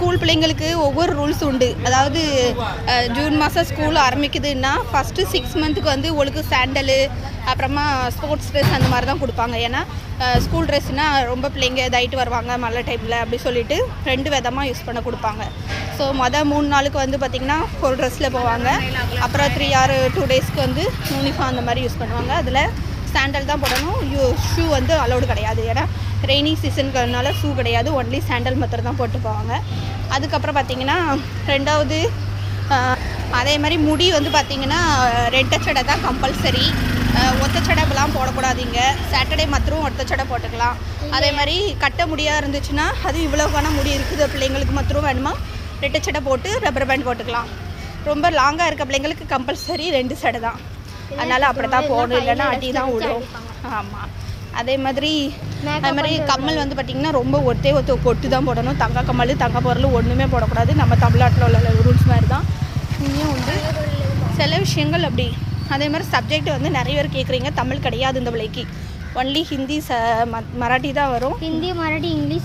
School பிள்ளைங்களுக்கு ஒவ்வொரு rules உண்டு. அதாவது ஜூன் மாதம் ஸ்கூல் ஆரம்பிக்குதுன்னா ஃபஸ்ட்டு 6 மந்த்துக்கு வந்து ஒழுக்கு சாண்டலு, அப்புறமா ஸ்போர்ட்ஸ் ட்ரெஸ் அந்த மாதிரி தான் கொடுப்பாங்க. ஏன்னா ஸ்கூல் ட்ரெஸ்னால் ரொம்ப பிள்ளைங்க இதாகிட்டு வருவாங்க மழை டைமில் அப்படி சொல்லிட்டு 2 விதமாக யூஸ் பண்ண கொடுப்பாங்க. ஸோ 3 நாளுக்கு வந்து பார்த்திங்கன்னா ஒரு ட்ரெஸ்ஸில் போவாங்க. அப்புறம் 3 or 2 டேஸ்க்கு வந்து யூனிஃபார்ம் அந்த மாதிரி யூஸ் பண்ணுவாங்க. அதில் சாண்டல் தான் போடணும். ஷூ வந்து அலௌடு கிடையாது. ஏன்னா ரெய்னி சீசனுக்குனால ஷூ கிடையாது, ஒன்லி சாண்டல் மாத்திரம் தான் போட்டு போவாங்க. அதுக்கப்புறம் பார்த்திங்கன்னா 2வது அதே மாதிரி முடி வந்து பார்த்திங்கன்னா ரெட்டச்சடை தான் கம்பல்சரி. ஒத்தச்சடைலாம் போடக்கூடாதீங்க. சாட்டர்டே மாத்திரம் ஒத்தச்சடை போட்டுக்கலாம். அதே மாதிரி கட்ட முடியாக இருந்துச்சுன்னா அது இவ்வளோக்கான முடி இருக்குது பிள்ளைங்களுக்கு மாத்திரம் வேணுமா ரெட்டச்சடை போட்டு ரப்பர் பேண்ட் போட்டுக்கலாம். ரொம்ப லாங்காக இருக்க பிள்ளைங்களுக்கு கம்பல்சரி 2 சடை தான். அதனால் அப்படி தான் போகணும், இல்லைன்னா அடி தான் விடும். ஆமாம். அதே மாதிரி கம்மல் வந்து பார்த்திங்கன்னா ரொம்ப ஒத்த பொட்டு தான் போடணும். தங்க கம்மல் தங்க பொருள் ஒன்றுமே போடக்கூடாது. நம்ம தமிழ்நாட்டில் உள்ள ரூல்ஸ் மாதிரி தான் இங்கேயும் உண்டு. சில விஷயங்கள் அப்படி. அதே மாதிரி சப்ஜெக்ட் வந்து நிறைய பேர் கேட்குறீங்க. தமிழ் கிடையாது இந்த பிள்ளைக்கு, ஒன்லி ஹிந்தி மராட்டி தான் வரும். ஹிந்தி, மராட்டி, இங்கிலீஷ்